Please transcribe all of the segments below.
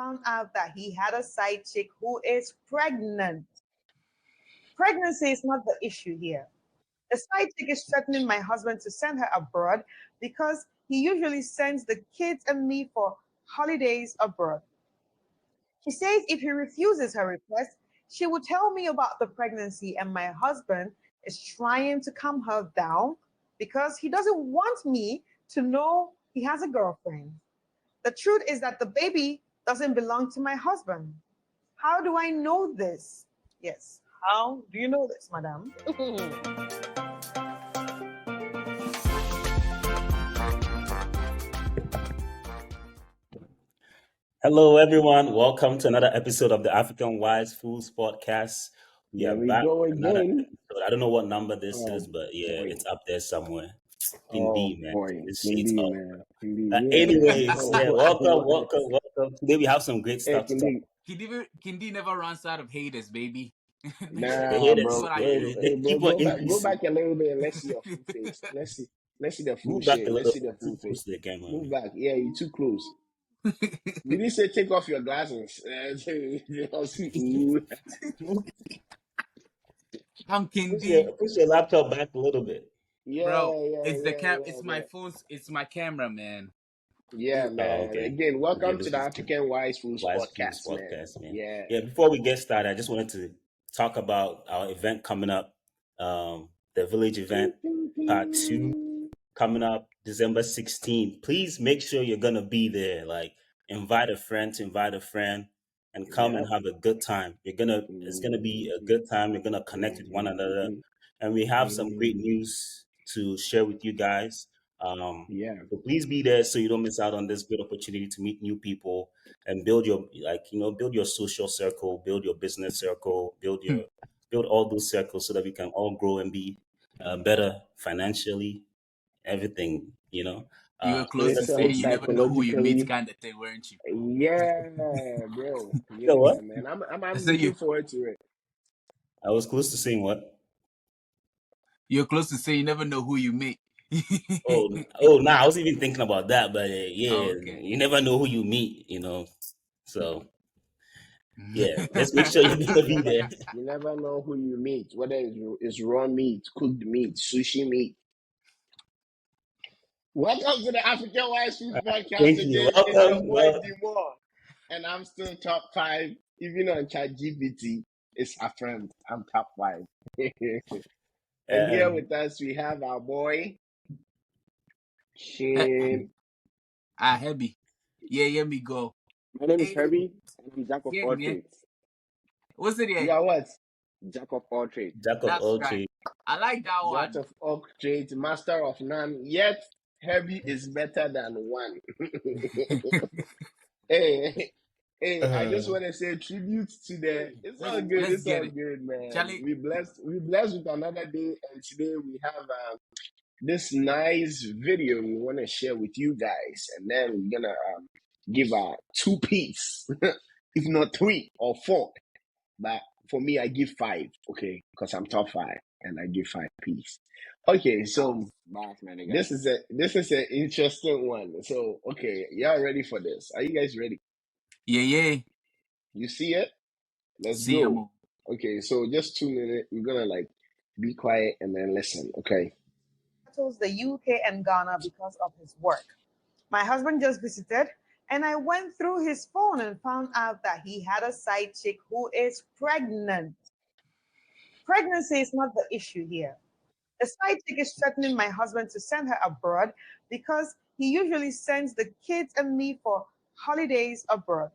found out that he had a side chick who is pregnant. Pregnancy is not the issue here. The side chick is threatening my husband to send her abroad because he usually sends the kids and me for holidays abroad. She says if he refuses her request, she will tell me about the pregnancy, and my husband is trying to calm her down because he doesn't want me to know he has a girlfriend. The truth is that the baby doesn't belong to my husband. How do I know this? Yes. How do you know this, madam? Hello, everyone. Welcome to another episode of the African Wise Fools Podcast. We Here are we back go with another again. episode. I don't know what number this Oh is, but yeah, boy. it's up there somewhere. Oh Indeed, man. boy. This shit's Indeed, up. man. Indeed. But Yeah. anyways, Oh yeah, boy. welcome. Today we have some great Hey, stuff to talk. Kindi never runs out of haters, baby. The Nah, haters, bro. What I Hey, do? hey, bro, keep on go back increasing. a little bit and let's see your full face. Let's see the full Move back a shade. Let's little see the bit. full Too close face. to the camera. Move back. Yeah, you're too close. Did he say take off your glasses? Ooh. I'm Kindi. Push your laptop back a little bit. Yeah, Bro, yeah, it's the yeah, it's yeah, my yeah. phone, it's my camera, man. Yeah, man. okay. Again, welcome Okay, to the African Wise Fools Podcast, man. man. Yeah. Yeah, before we get started, I just wanted to talk about our event coming up, the village event, part 2, coming up December 16th. Please make sure you're going to be there. Like, invite a friend and come and have a good time. It's going to be a good time. You're going to connect with one another. And we have some great news to share with you guys. Yeah. So please be there so you don't miss out on this good opportunity to meet new people and build your social circle, build your business circle, build all those circles so that we can all grow and be better financially, everything, You were close to saying you never know who you meet kind of thing, weren't you? Yeah, bro. You know what? Man. I'm So looking forward to it. I was close to saying what? You're close to saying you never know who you meet. Nah, I was even thinking about that, but Okay. You never know who you meet, so yeah, let's make sure you're gonna be there. You never know who you meet, whether it's raw meat, cooked meat, sushi meat. Welcome to the African Wise Foods Podcast. Thank you. It's your Welcome. boy Dimor, and I'm still top 5. Even on ChatGPT, it's affirmed. I'm top 5. And here with us, we have our boy Shane. Herbie. Yeah, me go. My name is Herbie. I'm Jack of all trades. What's it? You are what? Jack of all trades. Jack of all trades. I like that one. Jack of all trades, master of none. Yet Herbie is better than one. Hey, I just want to say tribute to the. It's all good. It's all good, man. Charlie. We blessed with another day, and today we have this nice video we want to share with you guys, and then we're gonna give a 2-piece, if not 3 or 4. But for me, I give 5, okay, because I'm top 5, and I give 5 piece. Okay, so this is an interesting one. So okay, y'all ready for this? Are you guys ready? Yeah. You see it? Let's see go. Okay, so just 2 minutes. We're gonna be quiet and then listen. Okay. The UK and Ghana because of his work. My husband just visited, and I went through his phone and found out that he had a side chick who is pregnant. Pregnancy is not the issue here. The side chick is threatening my husband to send her abroad because he usually sends the kids and me for holidays abroad.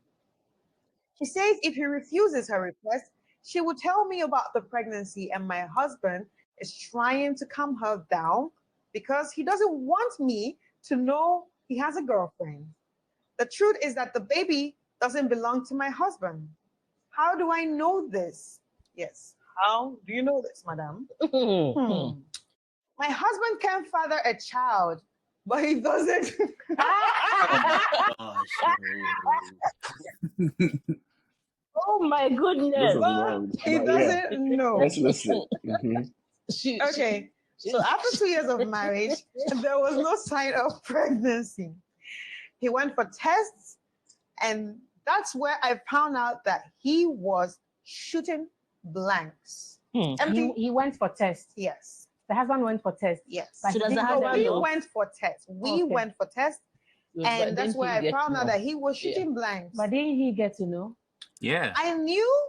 She says if he refuses her request, she will tell me about the pregnancy, and my husband is trying to calm her down because he doesn't want me to know he has a girlfriend. The truth is that the baby doesn't belong to my husband. How do I know this? Yes. How do you know this, madam? My husband can father a child, but he doesn't. Oh my goodness. He doesn't know. Let's listen. Okay. So after 2 years of marriage, there was no sign of pregnancy. He went for tests, and That's where I found out that he was shooting blanks. He went for test. Yes. The husband went for test. Yes. But So he didn't get the we result. went for test. We went for test. And that's where I found out that he was shooting blanks. But didn't he get to know? Yeah. I knew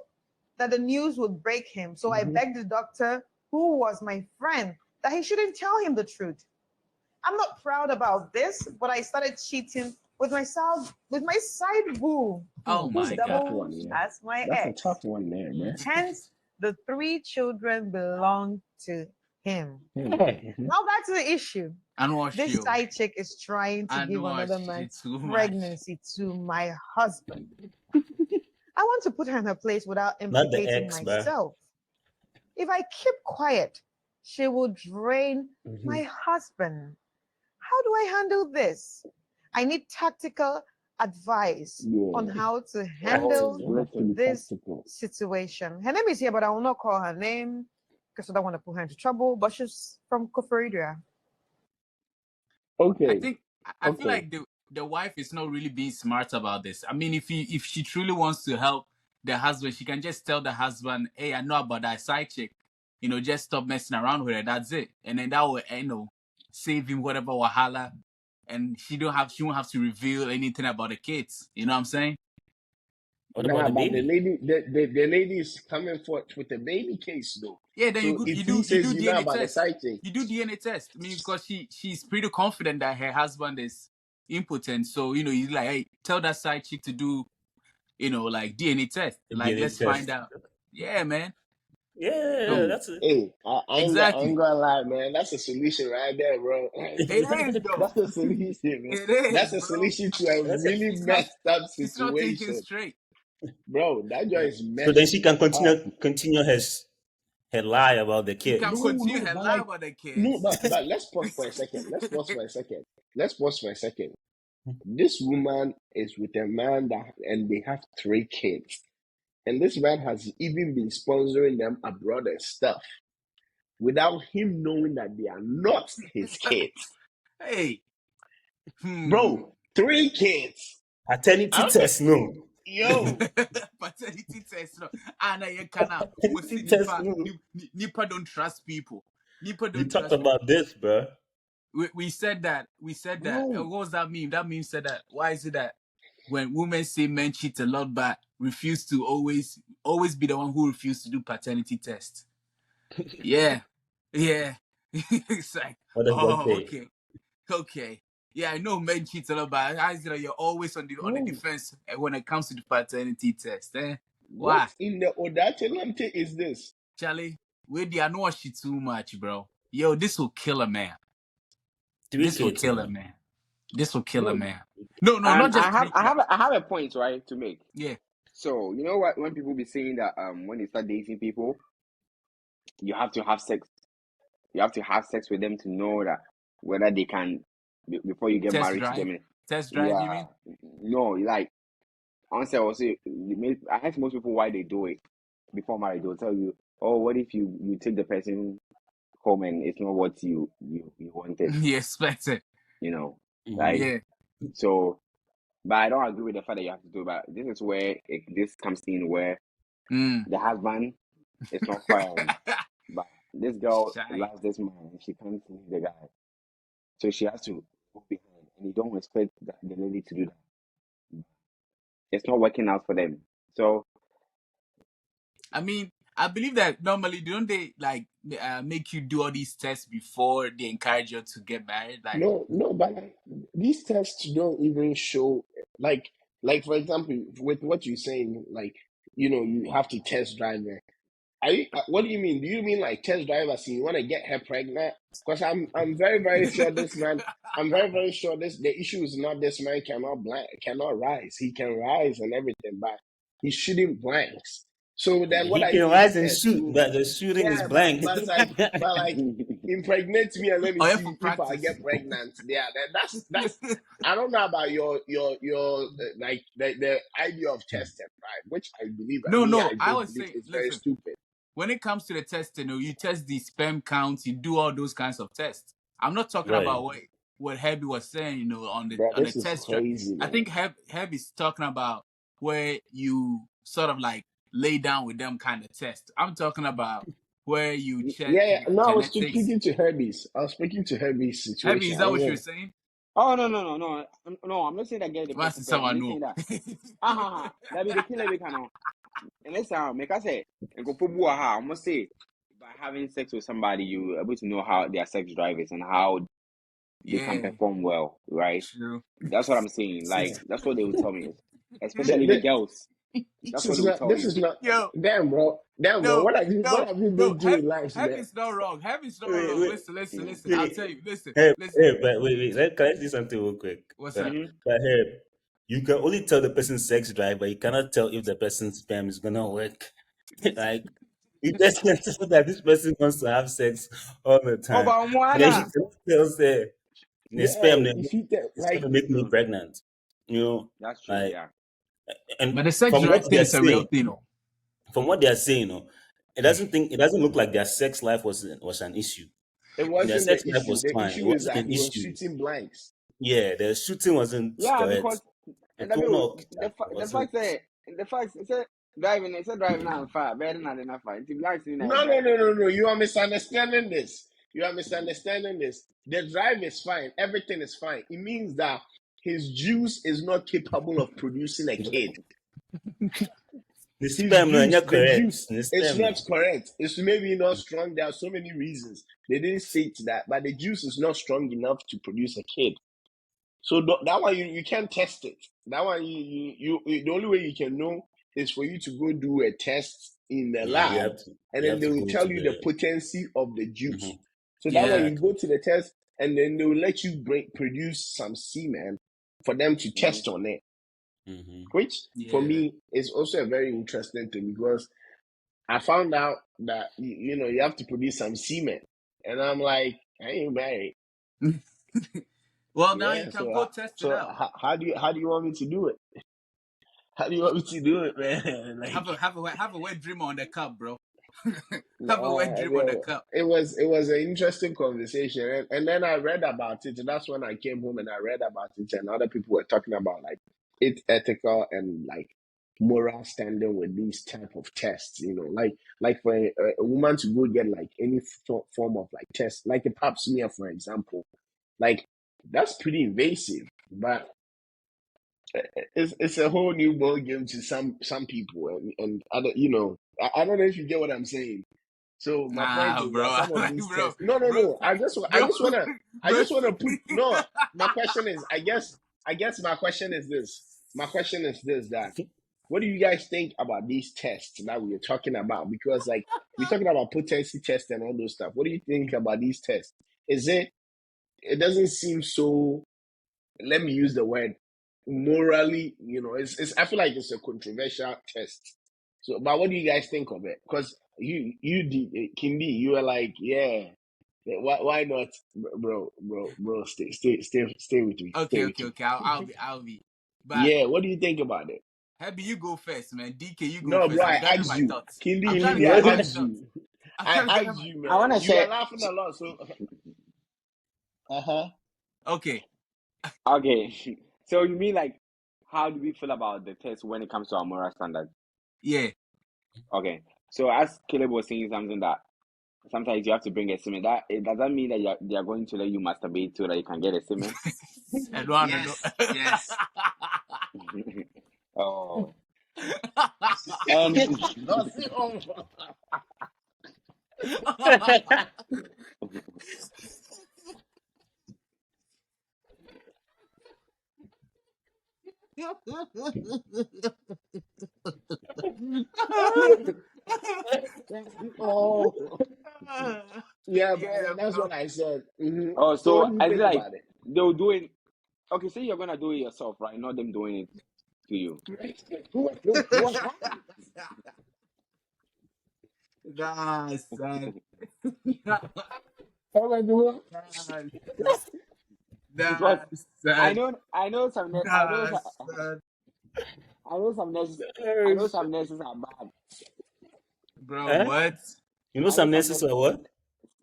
that the news would break him. So I begged the doctor, who was my friend, that he shouldn't tell him the truth. I'm not proud about this, but I started cheating with myself, with my side boo. Oh my God. One, yeah. That's my That's ex. a tough one there, man. Hence, the 3 children belong to him. Now back to the issue. This side chick is trying to give another man pregnancy to my husband. I want to put her in her place without implicating myself. If I keep quiet, she will drain my husband. How do I handle this? I need tactical advice on how to handle this situation. Her name is here, but I will not call her name because I don't want to put her into trouble. But she's from Koforidua. Okay. I feel like the wife is not really being smart about this. I mean, if she truly wants to help the husband, she can just tell the husband, "Hey, I know about that side chick. Just stop messing around with her. That's it." And then that will, save him whatever wahala. And she won't have to reveal anything about the kids. You know what I'm saying? What about the baby? The lady is coming forth with the baby case though. Yeah, then so you do DNA about test. The side thing. You do DNA test. I mean, because she's pretty confident that her husband is impotent. So he's like, hey, tell that side chick to do, like DNA test. Like, let's find out. Yeah, man. Yeah, that's it. Hey, I ain't gonna lie, man. That's a solution right there, bro. It is, though. That's a solution, man. It is. That's a solution to a really messed up situation. It's not thinking straight, bro. That joint is messed. So then she can continue her lie about the kids. She can continue her lie about the kids. No, but let's pause for a second. Let's pause for a second. This woman is with a man and they have 3 kids. And this man has even been sponsoring them abroad and stuff without him knowing that they are not his kids. Hey. Bro, 3 kids. Paternity test, no. Yo. Paternity test, no. Anna, you cannot. Nipa don't trust people. Nipa don't trust talked about this, bro. We said that. What was that meme? That meme said that. Why is it that when women say men cheat a lot, but refuse to always be the one who refused to do paternity test? Yeah. It's like, okay. Yeah, I know men cheat a lot, but you're always on the defense when it comes to the paternity test. Why? What in the Odachelamte is this? Charlie, I know she too much, bro. Yo, this will kill a man. This will kill a man. No, not just. I have a point, right, to make. Yeah. So you know what? When people be saying that when they start dating people, you have to have sex. You have to have sex with them to know that whether they can before you get married to them. Test drive, you mean? No, like honestly, I ask most people why they do it before marriage. They'll tell you, "Oh, what if you take the person home and it's not what you wanted? You expect it, right? Yeah. So, but I don't agree with the fact that you have to do it. But this is where this comes in, where the husband is not quiet, but this girl loves this man and she can't see the guy, so she has to go behind, and you don't expect the lady to do that. It's not working out for them. So, I mean, I believe that normally don't they like make you do all these tests before they encourage you to get married? Like no, but like, these tests don't even show like for example, with what you're saying, like you have to test drive her. What do you mean? Do you mean like test drive as you want to get her pregnant? Because I'm very, very sure this man. I'm very, very sure the issue is not this man cannot rise. He can rise and everything, but he's shooting blanks. So then what he can rise and shoot, but the shooting is blank. But like impregnate me and let me see if I get pregnant. Yeah, that's. I don't know about your like the idea of testing, right? Which I believe. I would say it's very stupid. When it comes to the testing, you test the sperm counts, you do all those kinds of tests. I'm not talking about what Herbie was saying, on the test. Crazy, I think Herb is talking about where you sort of like lay down with them kind of test. I'm talking about where you check Yeah, yeah. No, I was genetics. speaking to Herbie's. I was speaking to Herbie's Heavy, situation. is I that don't what you're know. saying? Oh no! I'm not saying that get the What's person. I'm someone just know? saying that. That be the killer we can. And let's make us say and go for I must say by having sex with somebody you able to know how their sex drive is and how they can Yeah, perform well, right? true. That's what I'm saying. Like that's what they will tell me, especially the Th- girls. That's what they will tell This you. is not. Yo, Damn, bro. Damn, bro. no, What no, have you no. been doing in life, man? Heavy's not wrong. Heavy's not Wait, wrong. wait, Listen. I'll wait. tell you. Listen. Hey, but wait. Can I say something real quick? What's But, up? Mm-hmm. but hey, you can only tell the person's sex drive, but you cannot tell if the person's sperm is gonna work. Like you just can tell that this person wants to have sex all the Oh, time. but But then you Moana. cannot tell say the Yeah, sperm if you tell, is gonna like, make me True. pregnant. You know, That's true. like Yeah. and But the sex from what drive thing they're is a real saying, thing, though. it doesn't look like their sex life was an issue. it Their wasn't the sex life issue. was The fine. It issue is wasn't that an he was issue. shooting blanks. Yeah, the shooting wasn't Yeah, correct. because The and the bill tonal the wasn't. fact that the fact it's driving on fire better than enough fire. It's black in No, no, driving. no, no, no. You are misunderstanding this. You are misunderstanding this. The drive is fine. Everything is fine. It means that his juice is not capable of producing a kid. The His sperm no, juice, you're the correct. juice, The it's sperm not no. correct. It's maybe not strong. There are so many reasons. They didn't state that, but the juice is not strong enough to produce a kid. So that one you can't test it. That one the only way you can know is for you to go do a test in the Yeah, lab, and you then have they to will go tell to you the the. potency of the juice. Mhm, So that one Yeah. you exactly. go to the test, and then they will let you produce some semen for them to Mm-hmm. test on it. Hmm. Which for Yeah. me is also a very interesting thing because I found out that you have to produce some semen, and I'm like, I ain't married. Well, now you Yeah, can go test it out. how do you want me to do it? How do you want me to do it, man? Like, Have a wet dream on the cup, bro. Have a wet nah, dream on the bro. cup. It was an interesting conversation, and then I read about it, and that's when I came home and I read about it, and other people were talking about like it's ethical and like moral standing with these type of tests. Like for a woman to go get like any form of like test, like a pap smear, for example, like that's pretty invasive, but it's a whole new ball game to some people and other I don't know if you get what I'm saying. So my point Nah, is bro. that some of Like, these bro, tests no I just bro, bro. wanna put no my question is I guess my question is this that what do you guys think about these tests that we are talking about, because like we're talking about potency tests and all those stuff. What do you think about these tests? It doesn't seem so, let me use the word, morally, it's I feel like it's a controversial test. So but what do you guys think of it? Because you did Kindi, you were like, yeah, why not, bro, stay with me, stay Okay, with okay, me. okay. I'll be. But Yeah, what do you think about it? Happy, you go first, man. DK, you go No, bro, first. I I'm gathering asked my you, thoughts. I'm trying to Kindi, I gather What my asked did thoughts. you. I'm I trying to gather asked my. you, I man. wanna You were share laughing a lot, so uh-huh. Okay. okay. So you mean like how do we feel about the test when it comes to our moral standards? Yeah. Okay. So as Caleb was saying something that sometimes you have to bring a semen. Does that mean that they are going to let you masturbate so that you can get a semen? I don't know. Yes, yes. Oh, and Oh, yeah, but Yeah, that's bro. what I said. oh, So what so do you I feel think like about it? they'll do it. Okay, say you're gonna do it yourself, right? Not them doing it to you. What? That's sad. How am I doing? That's sad. Because That's sad. That's sad. I know some nurses, are bad. Bro, eh? what? You know I know some nurses are what?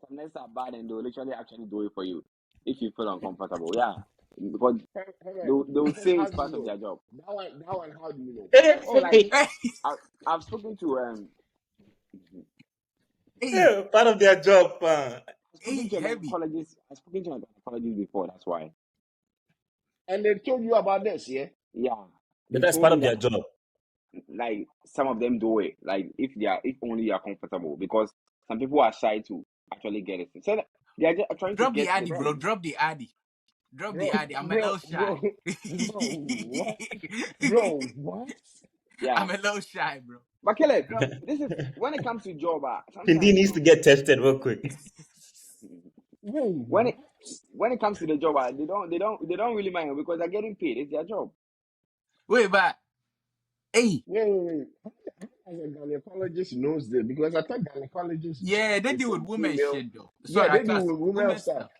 some nurses are bad, and they'll literally actually do it for you if you feel uncomfortable. Yeah, because they will say it's part of their job. That one, how do you know? Oh, like I've spoken to Yeah, part of their job. I've spoken to a gynecologist. I've spoken to a gynecologist before. That's why. And they told you about this, yeah? Yeah, But they that's told part me of their that job. like some of them do it like if only you are comfortable, because some people are shy to actually get it. So they are just trying to Drop the get the addy, bro. thing. Drop the addy. Drop the Bro, addy. I'm a bro, little shy. bro, bro, what? Bro, what? Yeah, I'm a little shy, bro. but Caleb, Drop. this is when it comes to job. Pindi Sometimes needs to get tested real quick. Bro, when what? it comes to the job, they don't really mind because they're getting paid. It's their job. Wait, but hey, Wait. As a gynecologist knows this, because I thought gynecologists yeah, they it's deal with a women female. shit though. Yeah, Sorry, I they do thought with women women stuff. stuff.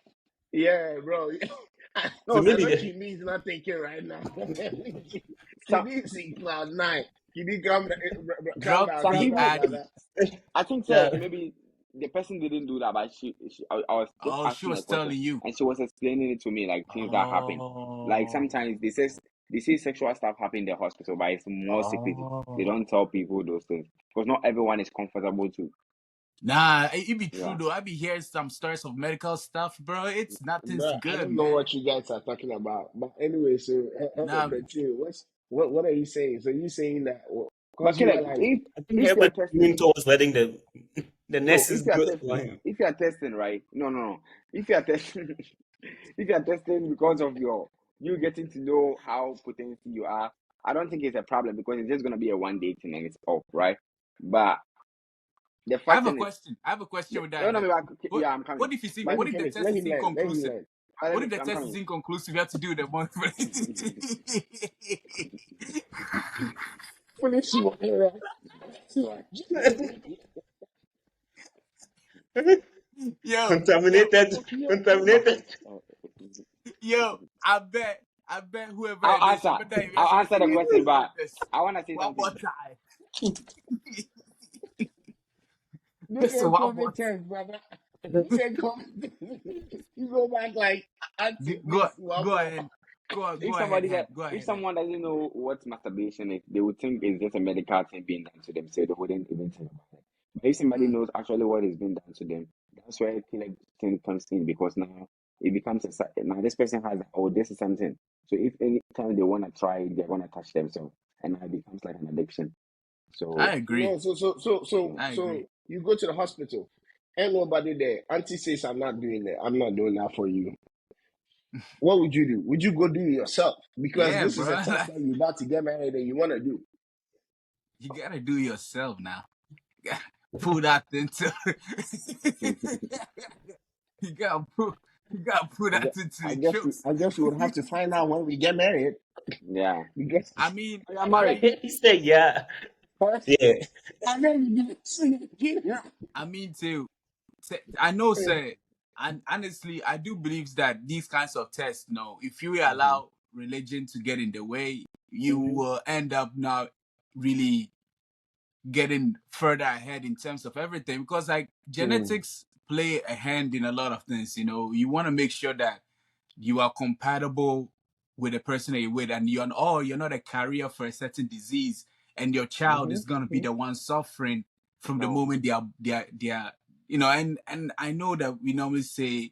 Yeah, bro. So No, I maybe know the, Kimi is not thinking right now. some Kimi is in cloud nine. Kimi, calm Drop some calm the down, people. addy. brother. I think yeah. maybe the person didn't do that, but I was just Oh, she asking a was question, telling you. and she was explaining it to me like things that happen. Like Oh, sometimes they say sexual stuff happen in the hospital, but it's more secretive. They oh. don't tell people those things because not everyone is comfortable to. Nah, it be true Yeah. though. I be hearing some stories of medical stuff, bro. It's nothing's Bro, I good, don't know man. what you guys are talking about. But anyway, so Nah, continue. What are you saying? So you saying that But because you Caleb, are like, I think if you are Herbert testing, leaning towards letting the no, nurses go for him. if you are testing, right? No. If you are testing, if you are testing because of you getting to know how potent you are, I don't think it's a problem because it's just gonna be a 1 day thing and it's off, right? But the I fact have a thing is, question. I have a question with no, that. no, What yeah, I'm coming. what if it's let But him what if the finish, test let is him learn, let him inconclusive? learn. What if the I'm test is coming. inconclusive? You have to do the more. Finish you. Yo, yo, Contaminated, But contaminated. yo, I bet whoever I'll it is, answer. I bet that you I'll actually answer the question, do but this I wanna say one more something. time. This This ain't one more COVID test, brother. This ain't COVID. You go back like Auntie, Go please, one go more. ahead. Go ahead, head. Go If ahead, head. someone doesn't know what masturbation is, they would think it's just a medical thing being done to them, so they wouldn't even think about it. But if somebody knows actually what is being done to them, that's where killer thing comes in because now it becomes now this person has this is something. So if any time they want to try it, they're gonna touch themselves, and now it becomes like an addiction. I So agree. No, I so agree. you go to the hospital. Ain't nobody there. Auntie says, I'm not doing that. I'm not doing that for you. What would you do? Would you go do it yourself? Because Yeah, this is a bro. test that you're about to get married and you want to do. You gotta do yourself now. Put that into you gotta put I that guess, into I the guess, truth. I guess we would have to find out when we get married. yeah, I Because mean, oh, you're I married. mean, He said, "Yeah, yeah." I know you didn't see it. I mean to I know, say, and honestly, I do believe that these kinds of tests, if you allow religion to get in the way, you will end up not really getting further ahead in terms of everything because like genetics play a hand in a lot of things. You want to make sure that you are compatible with the person that you're with, and you're not a carrier for a certain disease, and your child is gonna be the one suffering from the No, moment they are and I know that we normally say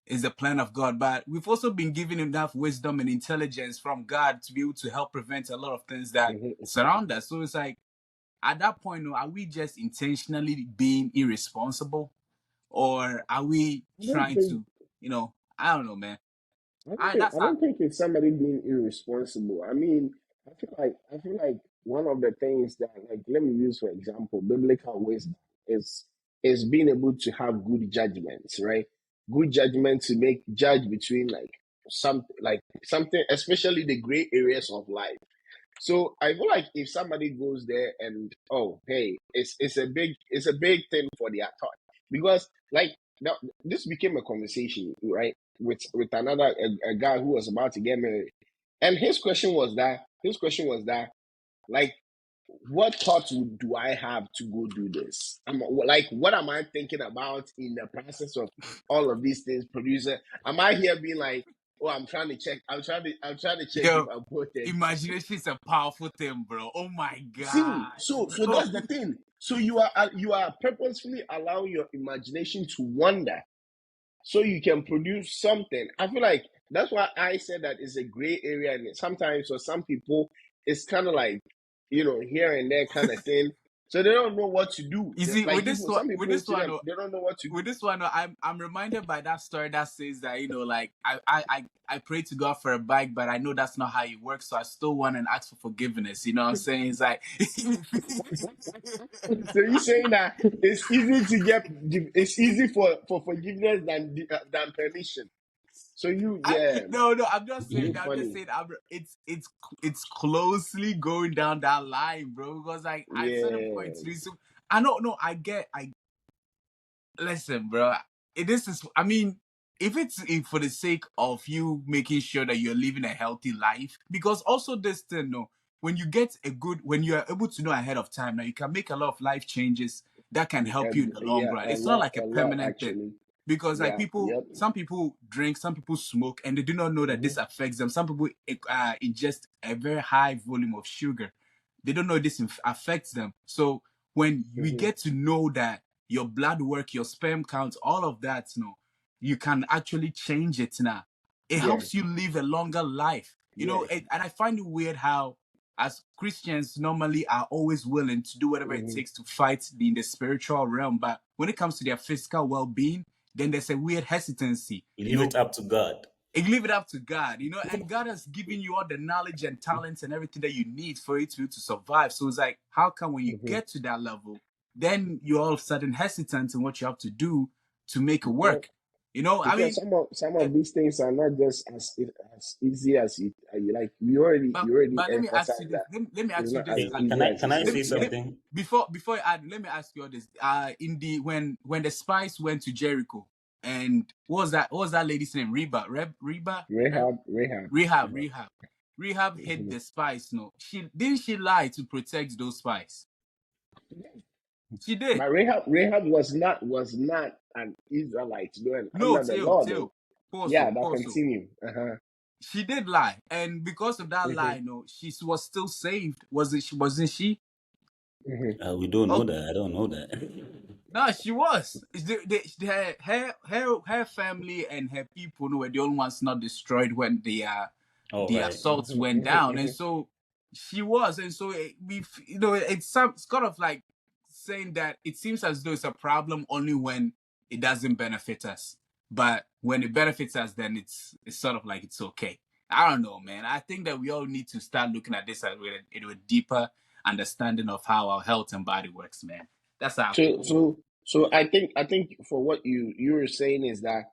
is the plan of God, but we've also been given enough wisdom and intelligence from God to be able to help prevent a lot of things that surround us. So it's like at that point, are we just intentionally being irresponsible, or are we I don't trying think to, I don't know, man. I don't think it's somebody being irresponsible. I mean, I feel like one of the things that like let me use for example, biblical wisdom is being able to have good judgments, right? Good judgment to make judge between like something, especially the gray areas of life. So I feel like if somebody goes there and oh hey, it's a big thing for their thought because like now, this became a conversation right with another a guy who was about to get married, and his question was that like what thoughts do I have to go do this? Like what am I thinking about in the process of all of these things, producer? Am I here being like Oh, I'm trying to check. I'm trying to check if Yo, I'm aborted. imagination is a powerful thing, bro. Oh my See, god. so Oh, that's the thing. So you are purposefully allowing your imagination to wander, so you can produce something. I feel like that's why I said that it's a gray area, and sometimes for some people, it's kind of like here and there kind of thing. So they don't know what to do. you see, Like with people, this one, some with people this to one, them, they don't know what to do. with this one, I'm reminded by that story that says that like I pray to God for a bike, but I know that's not how it works, so I still want and ask for forgiveness. You know what I'm saying? It's like So you saying that it's easy to it's easy for forgiveness than permission. So no, I'm not saying you that. I'm just funny. saying it's closely going down that line, bro. Because like at certain points, Yes. so I don't know. I listen, bro. This is, I mean, if it's for the sake of you making sure that you're living a healthy life, because also this thing, no, when you are able to know ahead of time, now you can make a lot of life changes that can help you in the long Yeah, run. It's not like a a lot permanent thing. actually. Because like Yeah, yep. some people drink, some people smoke, and they do not know that Hmm. this affects them. Some people ingest a very high volume of sugar. They don't know this affects them. So when we Hmm. get to know that your blood work, your sperm count, all of that, you can actually change it now. It Yeah, helps you live a longer life. yeah. And I find it weird how, as Christians, normally are always willing to do whatever it Hmm. takes to fight in the spiritual realm, but when it comes to their physical well-being, then there's a weird hesitancy. You leave it up to God. And leave it up to God, and God has given you all the knowledge and talents and everything that you need for it to survive. So it's like, how come when you Hmm. get to that level, then you're all of a sudden hesitant in what you have to do to make it Because, work? I because mean, some eh, of these things are not just as easy as you like. but You already but let me ask you emphasize this. that Let me it's ask you not this. as Hey, easy as it can I Let seems. say me Yeah. something? before you add, let me ask you all this. In the when the spies went to Jericho, and what was that lady's name? Reba, Rahab. Rehab. Rehab hid Hmm. the spies. No, she lie to protect those spies. She did. But Rahab was not an Israelite doing No, under the till law though. till pause. Yeah, that Pause. continue. Uh-huh. She did lie, and because of that Hmm. lie, no, she was still saved. Wasn't she? Hmm. We don't know Oh that. I don't know that. no, she was. Her family and her people were the only ones not destroyed when All the right. assaults went down, and Hmm. so she was, and so it's kind of like saying that it seems as though it's a problem only when it doesn't benefit us, but when it benefits us, then it's sort of like it's okay. I don't know, man. I think that we all need to start looking at this with a deeper understanding of how our health and body works, man. That's how I So, feel. I think for what you were saying is that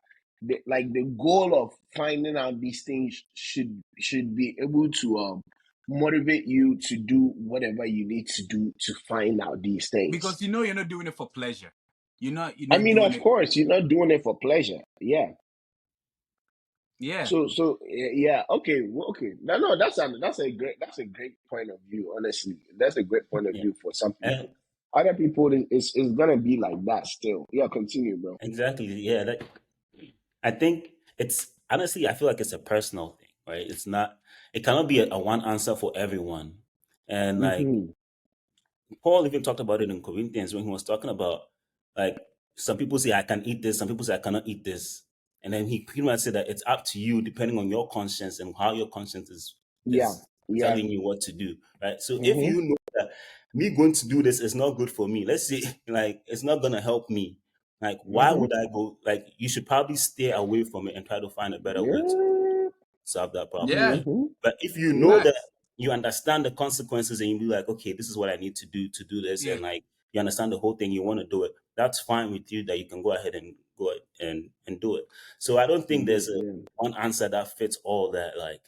the goal of finding out these things should be able to motivate you to do whatever you need to do to find out these things. Because you're not doing it for pleasure. You're I not mean, doing of it. course, you're not doing it for pleasure. Yeah. Yeah, Yeah, okay, well, okay. No, that's a great point of view. Honestly, that's a great point of Yeah. view for some And people. Other people, it's gonna be like that still. Yeah, continue, bro. exactly. Yeah. I think it's honestly, I feel like it's a personal thing, right? It's not. It cannot be a one answer for everyone. And like Hmm. Paul even talked about it in Corinthians when he was talking about like some people say I can eat this, some people say I cannot eat this, and then he pretty much said that it's up to you depending on your conscience and how your conscience Yeah, is yeah. telling you what to do, right? So if Hmm. you know that me going to do this is not good for me, let's say like it's not gonna help me, like why Hmm. would I go? Like you should probably stay away from it and try to find a better way to Yeah. solve that problem, yeah, right? Hmm. But if you know Yeah. that facts. you understand the consequences and you be like, okay, this is what I need to do this, Yeah, and like you understand the whole thing, you want to do it, that's fine with you that you can go ahead and and do it. So I don't think there's a Yeah. one answer that fits all that like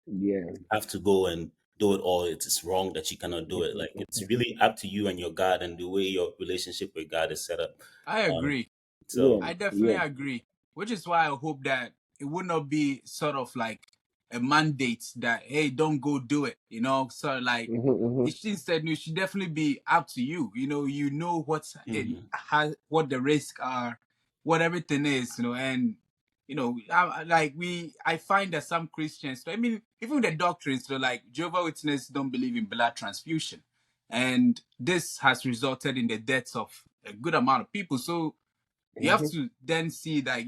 Yeah. have to go and do it all. It's wrong that you cannot do it. Like it's really up to you and your God and the way your relationship with God is set up. I Um, agree. Yeah. I definitely Yeah. agree. Which is why I hope that it would not be sort of like a mandate that hey, don't go do it. So like Hmm. Hmm. instead it should definitely be up to you. You know what mhm. what the risks are, what everything is. And I find that some Christians, I mean, even the doctrines, like Jehovah's Witnesses don't believe in blood transfusion. And this has resulted in the deaths of a good amount of people. So you have to then see that,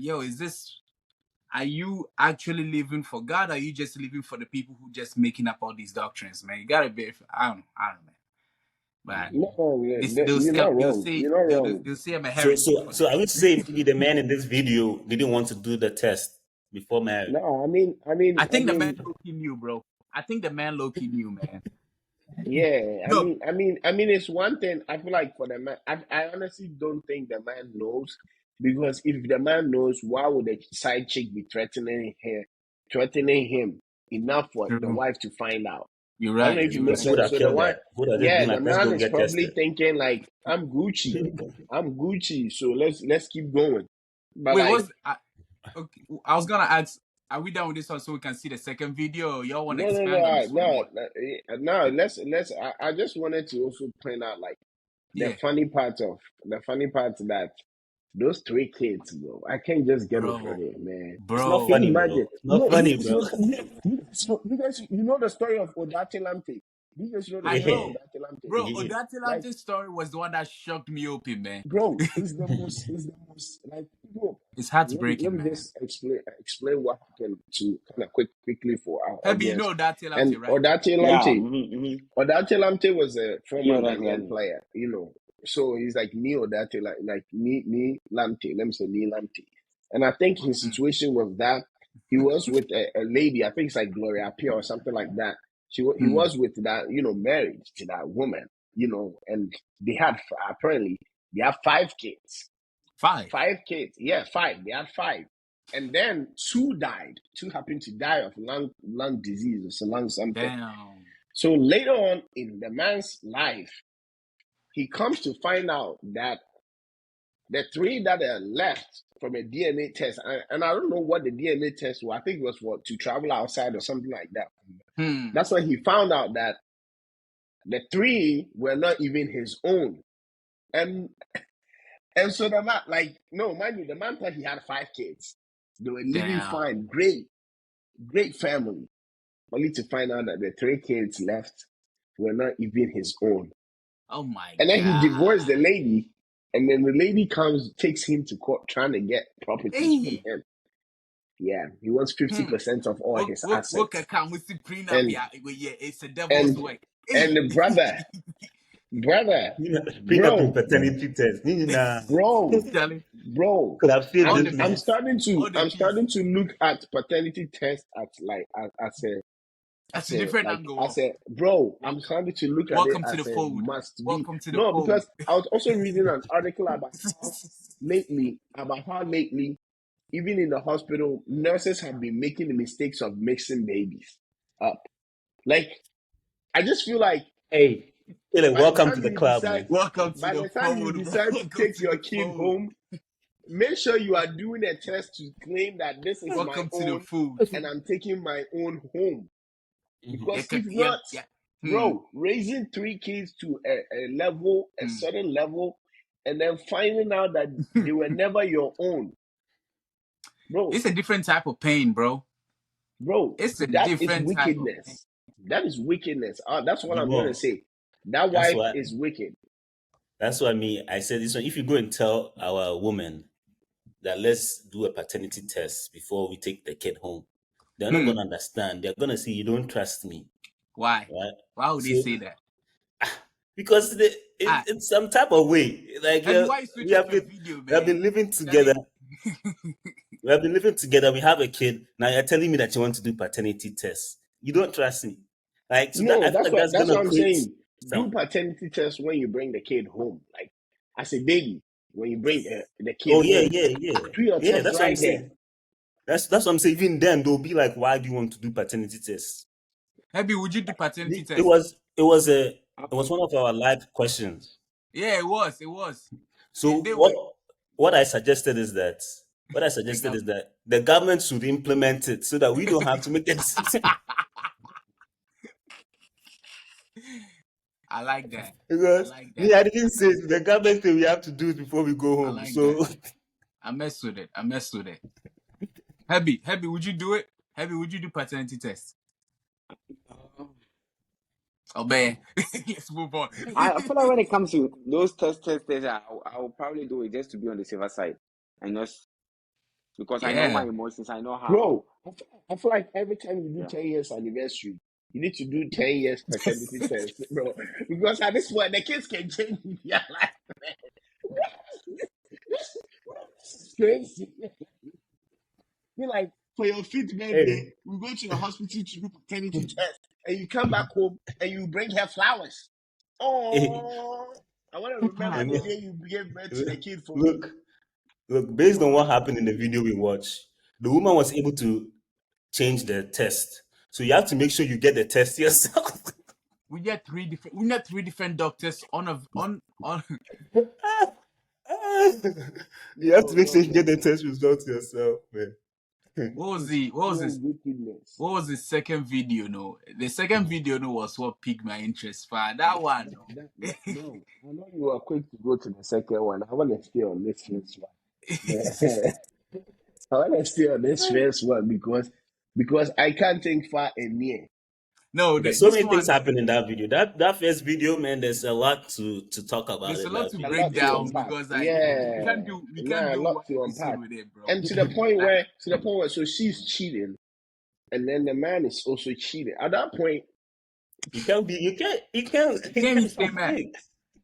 are you actually living for God? Or are you just living for the people who just making up all these doctrines, man? You gotta be, I don't know, man. But No, you're not wrong. You're not wrong. they'll say I'm a So, heretic. so I would say maybe the man in this video didn't want to do the test before marriage. No, I think the man low-key knew, bro. I think the man low-key knew, man. yeah. No, It's one thing. I feel like for the man, I honestly don't think the man knows, because if the man knows, why would the side chick be threatening him enough for the true. wife to find out? You're I don't know right. if it You're makes Because right. who would sense. have So the killed one, that? Who would have just yeah, been the like, let's man go is get probably tested? thinking like, I'm Gucci, I'm Gucci. So let's keep going. But Wait, like, okay, I was gonna ask, are we done with this one so we can see the second video? Or y'all want to no, expand on this one more? no. Let's. I just wanted to also point out like Yeah, the funny part that those three kids, bro. I can't just get over bro, it, man. It's not Can bro. you funny, bro. imagine? It's not funny, bro. You guys, you know the story of Odate Lamte. You guys know the I story of Yeah, know, Odate Lamte. bro. yeah. Like, Odatilante's story was the one that shocked me open, man. bro, it's the most like people. It's Let heartbreaking, me man. just explain what happened to kind of quickly for our Maybe you audience. know Odatilamte, And right? Yeah. Odate Lamte was a former Yo, that's Ghanaian exactly. player, So he's like me Odate, like me Lamte. Let me say me Lamte. And I think his Mm. situation was that he was with a lady. I think it's like Gloria Pia or something like that. He was with that, married to that woman, and they had apparently they have 5 kids. 5. 5 kids. Yeah, 5. They had 5. And then 2 died. 2 happened to die of lung disease or some lung something. Damn. So later on in the man's life, he comes to find out that the 3 that are left from a DNA test, and I don't know what the DNA test was. I think it was to travel outside or something like that. That's when he found out that the 3 were not even his own. And so the man, like, no, mind you, the man thought he had 5 kids. They were living fine, great family. Only to find out that the 3 kids left were not even his own. Oh my And then he God. divorced the lady, and then the lady takes him to court trying to get properties from Hey. him. Yeah, he wants 50% of all his What assets. can we see prenup? And Yeah, it's a devil's and work. and Hey. the brother, Prenup in bro, paternity test. bro, Charlie, bro. Could have saved all this the I'm man. peace. starting All to the peace. look at paternity test That's a different angle. bro. I'm starting to look at it Welcome to the as a fold. must be. Welcome to the No, fold. because I was also reading an article about how lately, even in the hospital, nurses have been making the mistakes of mixing babies up. Like, I just feel like Hey, Caleb, by the welcome to time the you club, decide, man. Welcome to the fold, bro. to Welcome take to your the kid fold. home, make sure you are doing a test to claim that this is my Welcome to the own fold. and I'm taking my own home. Because if Yeah, not, yeah. bro, raising 3 kids to a certain level, and then finding out that they were never your own, bro, It's a different type of pain, bro. It's a that is different type of pain. wickedness. That is wickedness. That's what I'm going to Jamal, say. That that's wife what is wicked. that's what I said this one. If you go and tell our woman that let's do a paternity test before we take the kid home, they're not gonna understand. They're gonna say you don't trust me. Why? Right? Why would they So say that? because it's some type of way. Like Have you why you switch we off have your been video, we have man? been living together. We have been living together. We have a kid. Now you're telling me that you want to do paternity tests. You don't trust me. Like so that No, I feel like that's that's what gonna I'm create saying. Do some. paternity test when you bring the kid home. Like as a baby, when you bring the kid Oh yeah, home, do your yeah. test That's what I'm right there. saying. That's what I'm saying. Even then, they'll be like, "Why do you want to do paternity tests?" Maybe would you do paternity It test? was one of our live questions. Yeah, it was. It was. So They were what I suggested is that the government. the government should implement it so that we don't have to make a decision. I like that. I Because like me, that. I didn't say it. The government said we have to do it before we go I home. like So that. I mess with it. Happy, would you do it? Happy, would you do paternity test? Oh man, let's move on. I feel like when it comes to those tests, I will probably do it just to be on the safer side, and just because I know my Yeah. emotions, I know how. Bro, I feel like every time you do Yeah. 10 years anniversary, you need to do 10 years paternity test, bro. Because at this point, the kids can change their life, man. This is crazy. You're like, for your fifth birthday, we go to the hospital to do paternity test, and you come back home and you bring her flowers. Oh, I want to remember the day you gave birth to the kid for me. Look, based on what happened in the video we watched, the woman was able to change the test. So you have to make sure you get the test yourself. We get three different doctors on. You have to make sure you No. get the test results yourself, man. What was the second video? No, the second video was what piqued my interest. For that one, no. Bro, I know you are quick to go to the second one. I want to stay on this first one. I want to stay on this first one because I can't think far and near. No, There's so this many things one, happen in that video. That first video, man, there's a lot to talk about there's a in lot that to A video. break lot to down unpack. because we Yeah. can't A do lot one to episode unpack. with it, bro. And to the point where so she's cheating and then the man is also cheating. At that point, You can't Even stay stop mad. it.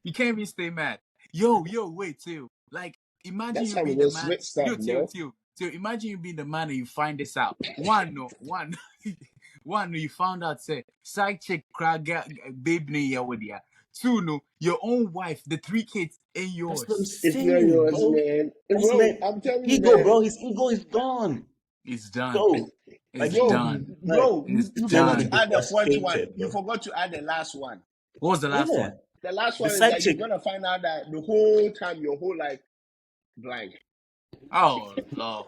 You can't even stay mad. Yo, wait, Till. Like, imagine that's you how we being go the man. switch stuff, Yo, bro. Till. Imagine you being the man and you find this out. One, one, you found out, say, side chick, babe, with ya. Two, no, your own wife, the 3 kids, and That's what I'm yours. It's not saying, yours, bro. man. That's Bro, man. I'm telling you, Ego, man. bro. His ego is gone. It's done. Bro. Like It's he, Bro, done. like you It's forgot genuinely to done. add the fourth one. devastated, You bro. forgot to add the last one. What was the last Yeah. one? The last The one is side that you're chick. gonna find out that the whole time, your whole life, blank. Oh, Lord.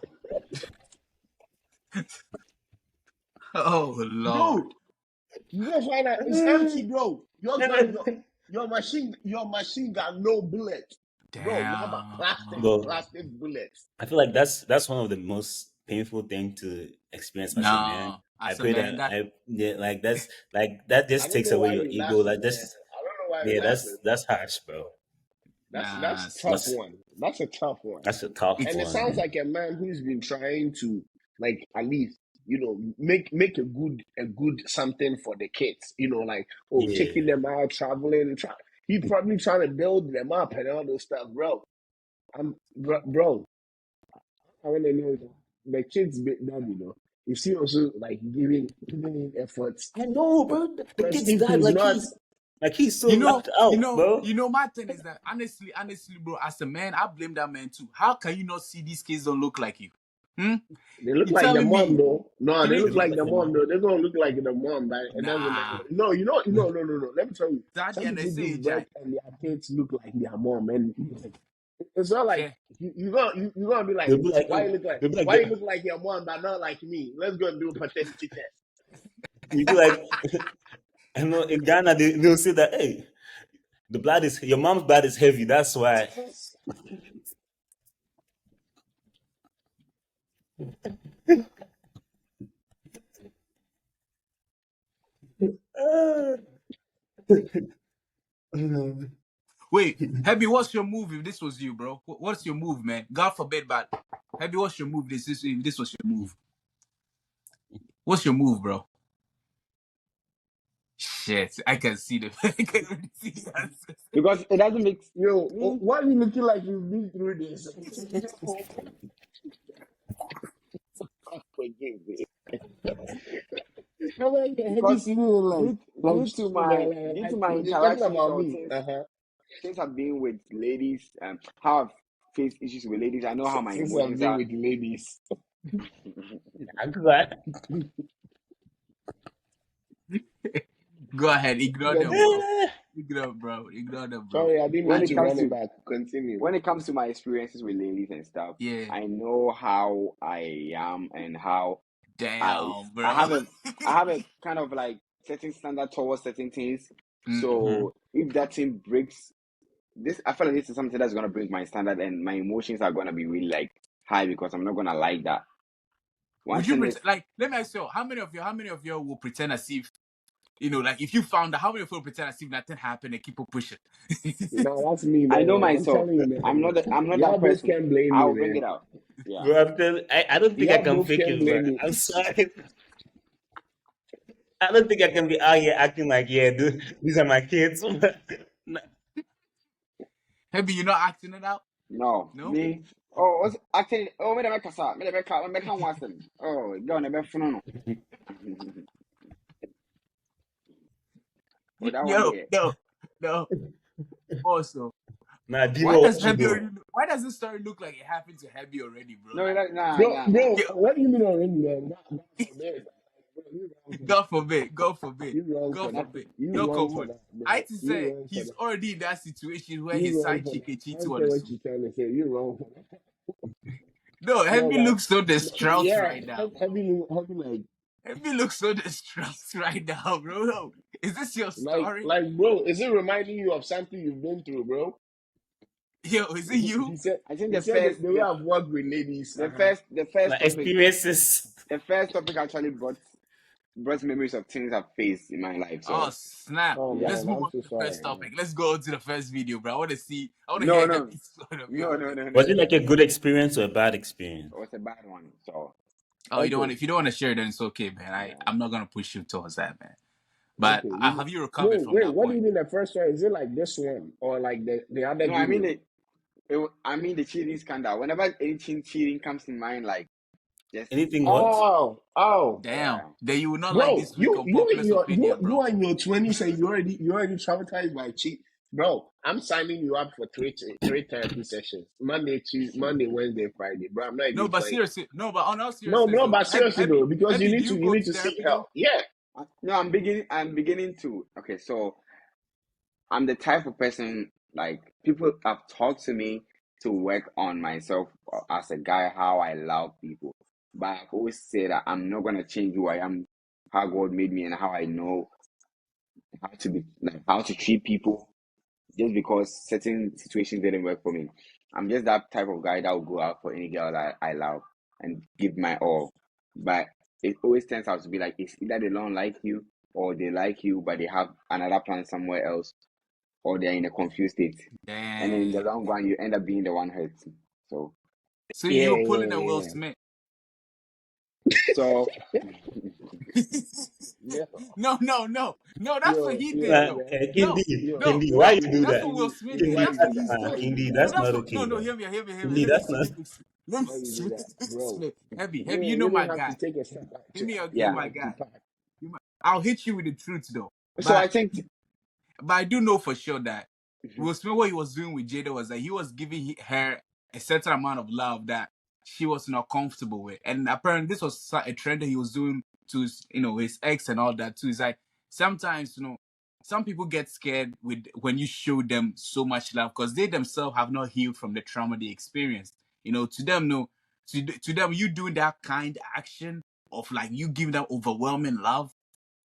Oh, Lord. Bro, you're gonna find out it's empty, bro. Your machine got no bullets. Bro, now but Damn. plastic bullets. I feel like that's one of the most painful thing to experience as a man. Nah, I as a pray man, that that that I just don't takes know why away your you ego. laughing, Like man. that's I don't know why yeah, you're laughing. that's harsh, bro. nah, That's tough That's one. That's a tough one. that's a tough it's And it one, sounds man. like a man who's been trying to, like, at least, make a good something for the kids. Like, taking Yeah. them out, traveling. He probably trying to build them up and all those stuff, bro. Bro, I want to know the kids bit dad, is he also like giving in efforts? I know, bro. The Because kid's if dad, he's not, like he's so left out, bro. my thing is that honestly, bro, as a man, I blame that man too. How can you not see these kids don't look like you? they look You like the telling mom me? though. No, they Killing, look They look like like the the mom mom. though. They're gonna look like the mom, but it doesn't nah. matter. No, no. Let me tell you. That Some and I people say, give birth Jai. and their kids look like their mom, and it's not like Okay. you're gonna be like, They'll be like, why you look like they'll be like, why you look like your mom but not like me? Let's go and do a paternity test. you be like, I know in Ghana they'll say that, hey, your mom's blood is heavy. That's why. Wait, Heavy, what's your move if this was you, bro? What's your move, man? God forbid, but Heavy, what's your move? If this was your move. What's your move, bro? Shit, I can see the I can already see the answers. Because it doesn't make Why are you looking like you've been through this? Forgive me. because due to my You're talking interactions about or me. since I've been with ladies, how I've faced issues with ladies, I know how my Since I've emotions been are. with ladies. I'm glad. Go ahead, ignore them, bro. Ignore them, bro. Sorry, I didn't When mean it to comes run to it back. Continue. when it comes to my experiences with ladies and stuff, Yeah. I know how I am and how Damn, bro. I have a kind of like certain standard towards certain things. So if that thing breaks this, I feel like this is something that's gonna break my standard and my emotions are gonna be really like high because I'm not gonna like that. Would you pretend, like, let me ask you, how many of you will pretend as if, like if you found out, how many of you will pretend as if nothing happened and keep on pushing? No, that's me, man. I know I'm myself. telling you, man. I'm not Y'all that both person. can't blame me, I'll bring man. it out. Yeah. Bro, I don't think I Y'all can both fake can't it, bro. blame me. I'm sorry. I don't think I can be out here acting like, yeah, dude, these are my kids. Maybe you're not acting it out? No. No? Me. Oh, what's actually? Oh, me the make kasa. Me the make want them. Oh, go on the bed no. Oh, that one Yo, there. no. Also, Nah, do you why know does what to Heavy do? already? Why does this story look like it happened to Heavy already, bro? No, Like, nah. Bro, yo, what do you mean already, man? God forbid. Bro, you wrong for that. God forbid, God forbid, You wrong for God that. forbid. You No wrong for wood. that, I bro. to You say wrong for he's that. already in that situation where You his wrong side for chick that. is I cheating don't on care the what suit. you're trying to say. You wrong for that. No, No, Heavy man. looks so distraught Yeah, right now. heavy like, Heavy looks so distraught right now, bro. Is this your story? bro, is it reminding you of something you've been through, bro? Yo, is it you? He said, I think he said the way I've worked with ladies. the first Like topic experiences. actually brought memories of things I've faced in my life. Oh So snap! Oh yeah. Let's man, move I'm on so to the sorry, first man. topic. Let's go to the first video, bro. I want to see. I want to No, hear no, Heavy's side of no, your. no, no, no, Was it no. like a good experience or a bad experience? It was a bad one. So Oh, you don't want. Okay, If you don't want to share, then it's okay, man. yeah. I'm not gonna push you towards that, man. But okay. have you recovered from Wait, that what do point? you mean the first one? Is it like this one or like the other No, I mean video? the cheating scandal. Whenever anything cheating comes in mind, like just Anything what? Oh, Damn. yeah. Then you will not like bro, this week you on you in Popular's your opinion, you bro. are in your 20s and you already traumatized by cheat, bro. I'm signing you up for three therapy sessions, Monday, Wednesday, Friday, bro. I'm not No, even but playing. seriously, no, but on all No, seriousness no, though, but seriously though, because Heavy, do you you go need to to seek therapy help. though? Yeah. No, I'm beginning to. Okay, so I'm the type of person like people have talked to me to work on myself as a guy, how I love people. But I've always said that I'm not gonna change who I am, how God made me, and how I know how to be, like how to treat people, just because certain situations didn't work for me. I'm just that type of guy that will go out for any girl that I love and give my all. But it always turns out to be like it's either they don't like you or they like you, but they have another plan somewhere else, or they're in a confused state. And then in the Damn. long run, you end up being the one hurt. So, So Yeah, you yeah, pulling a Will yeah. Smith? so Yeah. No. That's what he did Yo, though. man. No, Yo, Kindi, why yo, you do Kindi, that's that? what Will Kindi, Smith Kindi, did. why Kindi, you That's do what that? he's doing. Kindi, No, that's that's not what. okay, No, bro. hear me. Kindi, Let me that's see. not. Let me Why you see. do that, bro? Heavy. You You know my really have to guy. take a step back Hit to me again, yeah. my to guy. pack. I'll hit you with the truth though. So I But think, But I do know for sure that Will Smith, what he was doing with Jada was that he was giving her a certain amount of love that she was not comfortable with. And apparently this was a trend that he was doing to his, his ex and all that too. It's like sometimes, some people get scared with when you show them so much love because they themselves have not healed from the trauma they experienced. To them, no, to them, you doing that kind action of like you giving them overwhelming love,